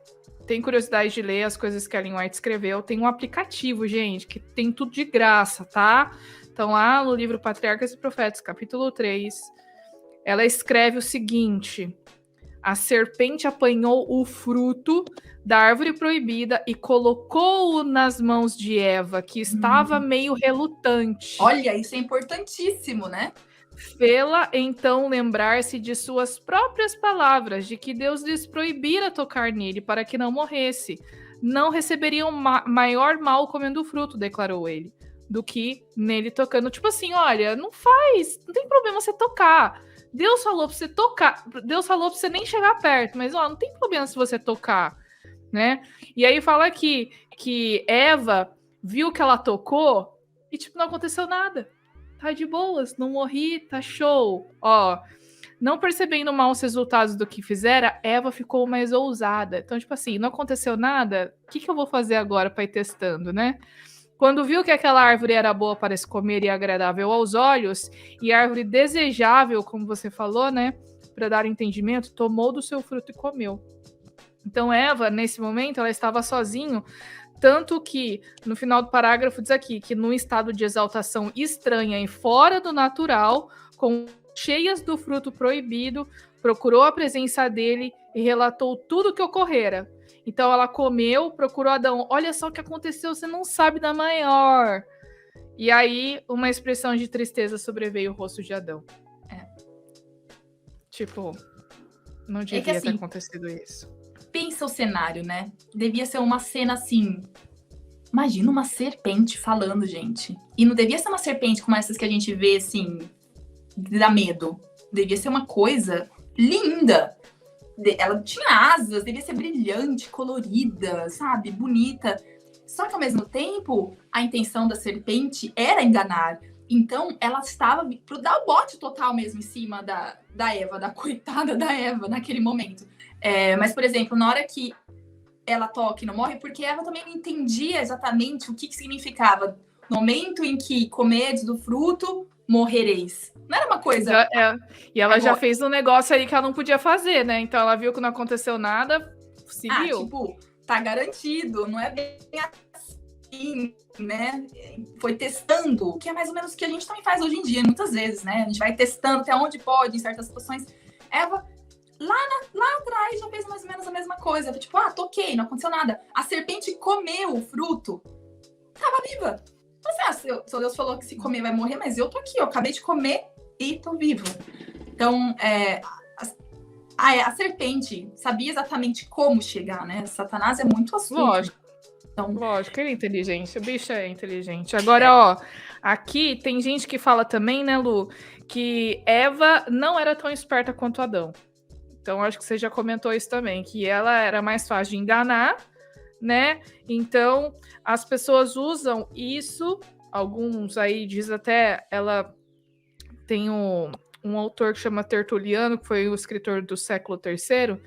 tem curiosidade de ler as coisas que a Ellen White escreveu, tem um aplicativo, gente, que tem tudo de graça, tá? Então, lá no livro Patriarcas e Profetas, capítulo 3, ela escreve o seguinte... A serpente apanhou o fruto da árvore proibida e colocou-o nas mãos de Eva, que estava meio relutante.
Olha, isso é importantíssimo, né?
Fê-la, então, lembrar-se de suas próprias palavras, de que Deus lhes proibira tocar nele para que não morresse. Não receberiam maior mal comendo o fruto, declarou ele, do que nele tocando. Tipo assim, olha, não tem problema você tocar. Deus falou pra você tocar, Deus falou pra você nem chegar perto, mas não tem problema se você tocar, né? E aí fala que Eva viu que ela tocou e, tipo, não aconteceu nada. Tá de boas, não morri, tá show. Ó, não percebendo maus resultados do que fizera, Eva ficou mais ousada. Então, tipo assim, não aconteceu nada, o que eu vou fazer agora pra ir testando, né? Quando viu que aquela árvore era boa para se comer e agradável aos olhos, e árvore desejável, como você falou, né, para dar entendimento, tomou do seu fruto e comeu. Então Eva, nesse momento, ela estava sozinha, tanto que no final do parágrafo diz aqui que num estado de exaltação estranha e fora do natural, com cheias do fruto proibido, procurou a presença dele e relatou tudo o que ocorrera. Então ela comeu, procurou Adão. Olha só o que aconteceu, você não sabe da maior. E aí, uma expressão de tristeza sobreveio o rosto de Adão. Tipo, não devia ter acontecido isso.
Pensa o cenário, né? Devia ser uma cena assim... Imagina uma serpente falando, gente. E não devia ser uma serpente como essas que a gente vê, assim, dá medo. Devia ser uma coisa linda. Ela tinha asas, devia ser brilhante, colorida, sabe? Bonita. Só que, ao mesmo tempo, a intenção da serpente era enganar. Então, ela estava para dar o bote total mesmo em cima da Eva, da coitada da Eva, naquele momento. Mas, por exemplo, na hora que ela toca e não morre, porque Eva também não entendia exatamente o que significava. No momento em que comedes do fruto, morrereis. Não era uma coisa...
E ela já fez um negócio aí que ela não podia fazer, né? Então ela viu que não aconteceu nada, seguiu.
Tipo, tá garantido, não é bem assim, né? Foi testando, que é mais ou menos o que a gente também faz hoje em dia, muitas vezes, né? A gente vai testando até onde pode, em certas situações. Eva, lá atrás, já fez mais ou menos a mesma coisa. Tipo, toquei, não aconteceu nada. A serpente comeu o fruto, tava viva. Seu Deus falou que se comer vai morrer, mas eu tô aqui, eu acabei de comer e tô vivo. Então, a serpente sabia exatamente como chegar, né? Satanás é muito astuto.
Lógico, ele é inteligente, o bicho é inteligente. Agora, aqui tem gente que fala também, né, Lu, que Eva não era tão esperta quanto Adão. Então, acho que você já comentou isso também, que ela era mais fácil de enganar, né? Então, as pessoas usam isso, alguns aí diz até, ela tem um autor que chama Tertuliano, que foi o escritor do século III,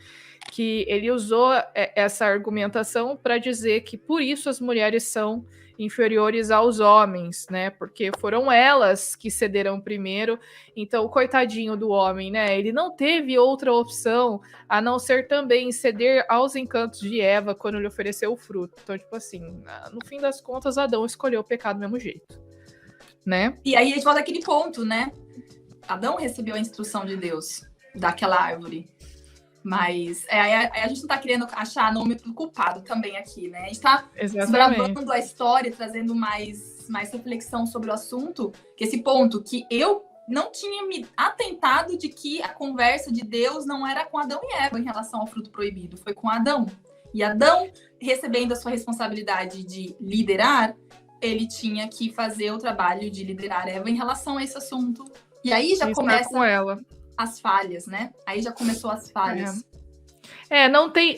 que ele usou essa argumentação para dizer que por isso as mulheres são inferiores aos homens, né? Porque foram elas que cederam primeiro. Então, o coitadinho do homem, né? Ele não teve outra opção a não ser também ceder aos encantos de Eva quando lhe ofereceu o fruto. Então, tipo assim, no fim das contas, Adão escolheu o pecado do mesmo jeito, né?
E aí a gente volta àquele ponto, né? Adão recebeu a instrução de Deus daquela árvore. Mas a gente não tá querendo achar nome do culpado também aqui, né? A gente tá desbravando a história, trazendo mais reflexão sobre o assunto, que esse ponto que eu não tinha me atentado de que a conversa de Deus não era com Adão e Eva em relação ao fruto proibido, foi com Adão. E Adão, recebendo a sua responsabilidade de liderar, ele tinha que fazer o trabalho de liderar Eva em relação a esse assunto. E aí já começa
com ela.
As falhas, né? Aí já começou as falhas.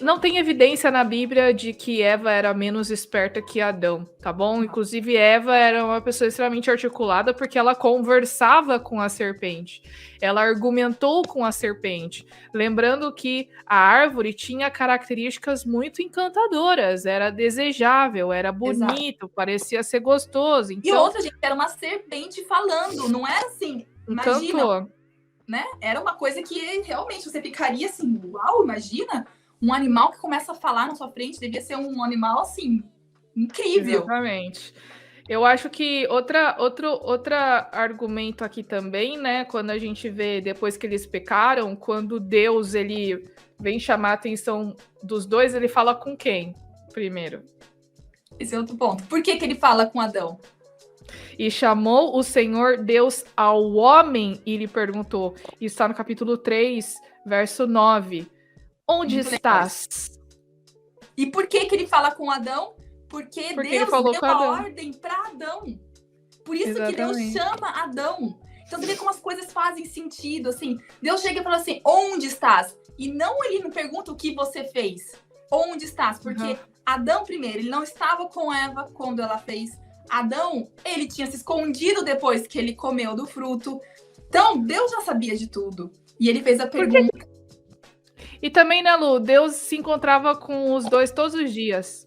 Não tem evidência na Bíblia de que Eva era menos esperta que Adão, tá bom? Inclusive, Eva era uma pessoa extremamente articulada porque ela conversava com a serpente. Ela argumentou com a serpente. Lembrando que a árvore tinha características muito encantadoras. Era desejável, era bonito, parecia ser gostoso. Então,
e outra, gente, era uma serpente falando. Não era assim, imagina...
Encantou.
Né? Era uma coisa que realmente você ficaria assim, uau, imagina um animal que começa a falar na sua frente, devia ser um animal assim, incrível.
Exatamente. Eu acho que outro argumento aqui também, né, quando a gente vê depois que eles pecaram, quando Deus ele vem chamar a atenção dos dois, ele fala com quem primeiro?
Esse é outro ponto. Por que ele fala com Adão?
E chamou o Senhor Deus ao homem e lhe perguntou. Isso está no capítulo 3, verso 9. Onde estás?
E por que ele fala com Adão? Porque Deus deu a ordem para Adão. Por isso que Deus chama Adão. Então você vê como as coisas fazem sentido. Assim, Deus chega e fala assim, onde estás? E ele não pergunta o que você fez. Onde estás? Porque Adão, primeiro, ele não estava com Eva quando ela fez. Adão, ele tinha se escondido depois que ele comeu do fruto. Então, Deus já sabia de tudo. E ele fez a pergunta.
E também, né, Lu? Deus se encontrava com os dois todos os dias.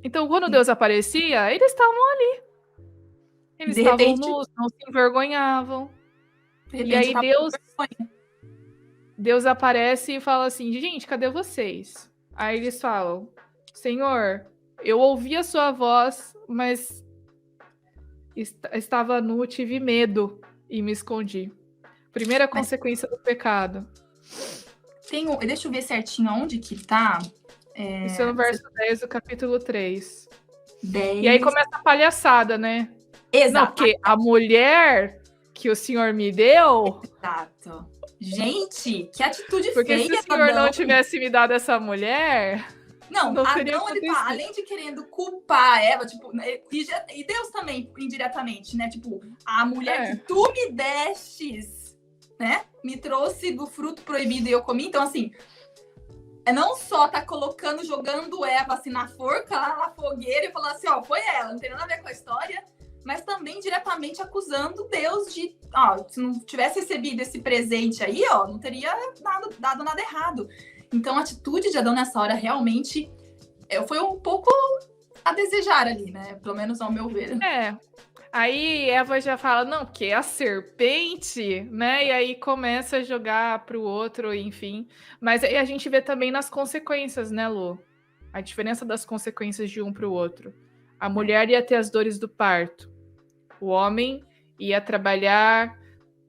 Então, quando Deus aparecia, eles estavam ali. Eles estavam nus, não se envergonhavam. E aí Deus aparece e fala assim, gente, cadê vocês? Aí eles falam, Senhor, eu ouvi a sua voz, mas... estava nu, tive medo e me escondi. Primeira consequência do pecado.
Deixa eu ver certinho onde que tá.
Isso é no verso 10 do capítulo 3. 10. E aí começa a palhaçada, né?
Exato.
Não, porque a mulher que o Senhor me deu...
Exato. Gente, que atitude
porque
feia.
Porque se o Senhor não tivesse me dado essa mulher...
Não Adão, ele tá, além de querendo culpar a Eva, tipo, e Deus também, indiretamente, né? Tipo, a mulher que tu me destes, né? Me trouxe do fruto proibido e eu comi. Então, assim, não só tá jogando Eva assim na forca, lá na fogueira e falando assim, ó, foi ela, não tem nada a ver com a história, mas também diretamente acusando Deus de, ó, se não tivesse recebido esse presente aí, ó, não teria dado nada errado. Então, a atitude de Adão nessa hora realmente foi um pouco a desejar ali, né? Pelo menos ao meu ver.
Aí Eva já fala, não, porque é a serpente, né? E aí começa a jogar pro outro, enfim. Mas aí a gente vê também nas consequências, né, Lu? A diferença das consequências de um pro outro. A mulher ia ter as dores do parto. O homem ia trabalhar,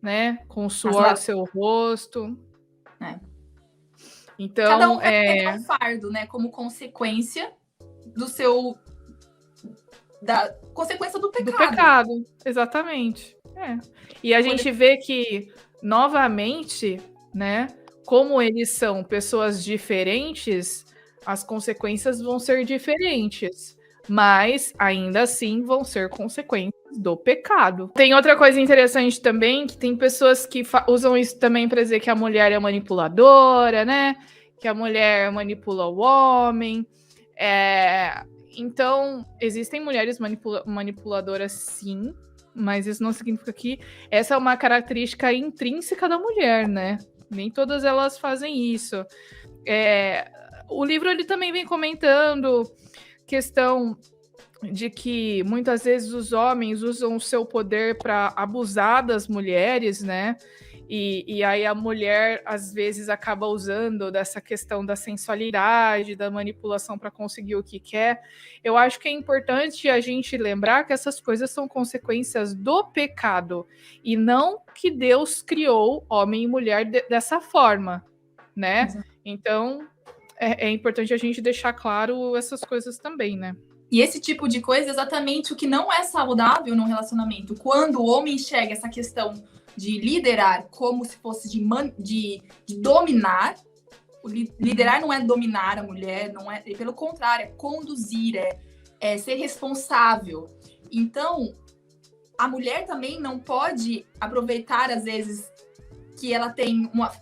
né? Com o suor do seu rosto. Então,
cada um vai um fardo, né? Como consequência da consequência do pecado.
Do pecado, exatamente. E a gente vê que, novamente, né? Como eles são pessoas diferentes, as consequências vão ser diferentes. Mas, ainda assim, vão ser consequências do pecado. Tem outra coisa interessante também, que tem pessoas que usam isso também para dizer que a mulher é manipuladora, né? Que a mulher manipula o homem. Então, existem mulheres manipuladoras, sim, mas isso não significa que essa é uma característica intrínseca da mulher, né? Nem todas elas fazem isso. O livro ele também vem comentando questão de que muitas vezes os homens usam o seu poder para abusar das mulheres, né? E aí a mulher, às vezes, acaba usando dessa questão da sensualidade, da manipulação para conseguir o que quer. Eu acho que é importante a gente lembrar que essas coisas são consequências do pecado e não que Deus criou homem e mulher dessa forma, né?
Exato.
Então, é importante a gente deixar claro essas coisas também, né?
E esse tipo de coisa é exatamente o que não é saudável no relacionamento. Quando o homem enxerga essa questão de liderar como se fosse de dominar. Liderar não é dominar a mulher, não é, pelo contrário, é conduzir, é ser responsável. Então, a mulher também não pode aproveitar, às vezes, que ela tem uma...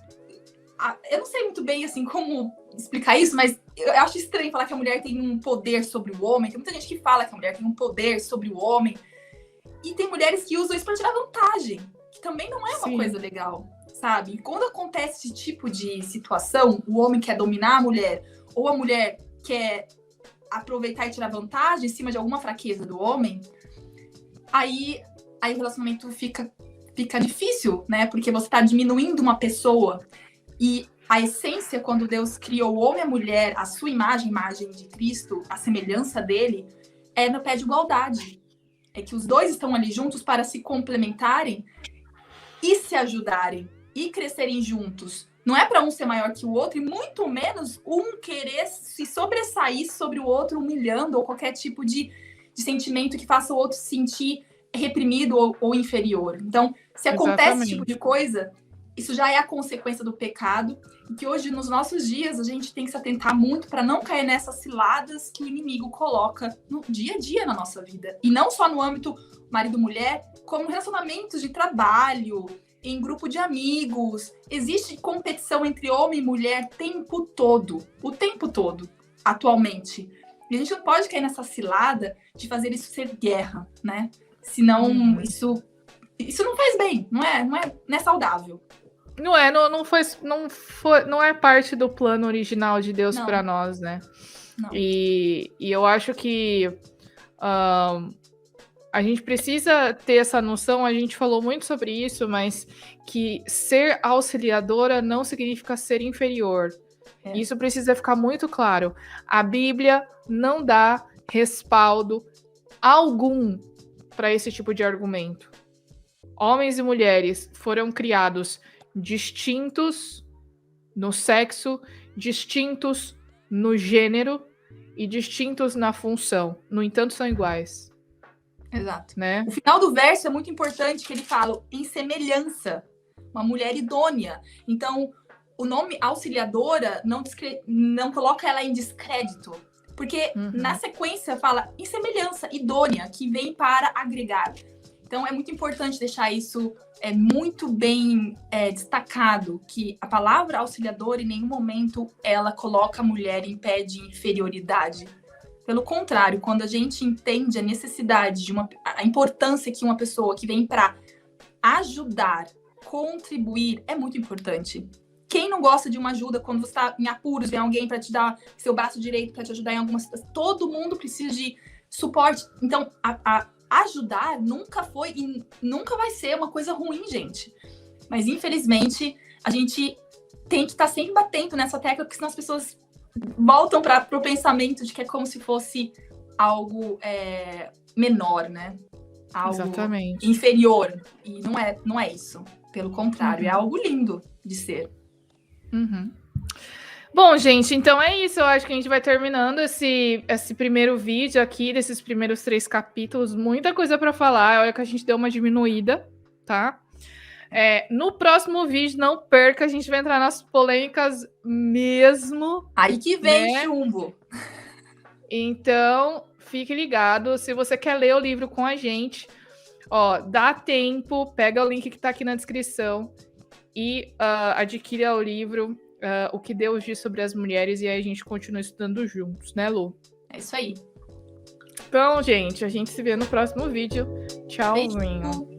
Eu não sei muito bem, assim, como explicar isso, mas eu acho estranho falar que a mulher tem um poder sobre o homem. Tem muita gente que fala que a mulher tem um poder sobre o homem. E tem mulheres que usam isso para tirar vantagem, que também não é uma coisa legal, sabe? E quando acontece esse tipo de situação, o homem quer dominar a mulher, ou a mulher quer aproveitar e tirar vantagem em cima de alguma fraqueza do homem, aí o relacionamento fica difícil, né? Porque você está diminuindo uma pessoa. E a essência, quando Deus criou o homem e a mulher, a sua imagem de Cristo, a semelhança dele, é no pé de igualdade. É que os dois estão ali juntos para se complementarem e se ajudarem e crescerem juntos. Não é para um ser maior que o outro e muito menos um querer se sobressair sobre o outro, humilhando ou qualquer tipo de sentimento que faça o outro se sentir reprimido ou inferior. Então, se acontece esse tipo de coisa, isso já é a consequência do pecado, e que hoje, nos nossos dias, a gente tem que se atentar muito para não cair nessas ciladas que o inimigo coloca no dia a dia na nossa vida. E não só no âmbito marido-mulher, como relacionamentos de trabalho, em grupo de amigos. Existe competição entre homem e mulher o tempo todo, atualmente. E a gente não pode cair nessa cilada de fazer isso ser guerra, né? Senão, isso não faz bem, não é saudável.
Não é parte do plano original de Deus para nós, né?
Não.
E eu acho que a gente precisa ter essa noção, a gente falou muito sobre isso, mas que ser auxiliadora não significa ser inferior. Isso precisa ficar muito claro. A Bíblia não dá respaldo algum para esse tipo de argumento. Homens e mulheres foram criados distintos no sexo, distintos no gênero e distintos na função. No entanto, são iguais.
Exato.
Né?
O final do verso é muito importante, que ele fala em semelhança, uma mulher idônea. Então, o nome auxiliadora não coloca ela em descrédito, porque na sequência fala em semelhança, idônea, que vem para agregar. Então, é muito importante deixar isso muito bem destacado, que a palavra auxiliadora, em nenhum momento, ela coloca a mulher em pé de inferioridade. Pelo contrário, quando a gente entende a necessidade, a importância que uma pessoa que vem para ajudar, contribuir, é muito importante. Quem não gosta de uma ajuda quando você está em apuros, vem alguém para te dar seu braço direito, para te ajudar em alguma situação? Todo mundo precisa de suporte. Então, ajudar nunca foi e nunca vai ser uma coisa ruim, gente. Mas, infelizmente, a gente tem que estar sempre batendo nessa tecla, porque senão as pessoas voltam para o pensamento de que é como se fosse algo menor, né? Algo
Exatamente.
inferior. E não é isso. Pelo contrário, é algo lindo de ser.
Bom, gente, então é isso. Eu acho que a gente vai terminando esse primeiro vídeo aqui, desses primeiros 3 capítulos. Muita coisa para falar. Olha que a gente deu uma diminuída, tá? No próximo vídeo, não perca, a gente vai entrar nas polêmicas mesmo.
Aí que vem chumbo.
Então, fique ligado. Se você quer ler o livro com a gente, dá tempo, pega o link que tá aqui na descrição e adquira o livro O que Deus diz sobre as mulheres, e aí a gente continua estudando juntos, né, Lu?
É isso aí.
Então, gente, a gente se vê no próximo vídeo. Tchauzinho.
Beijo.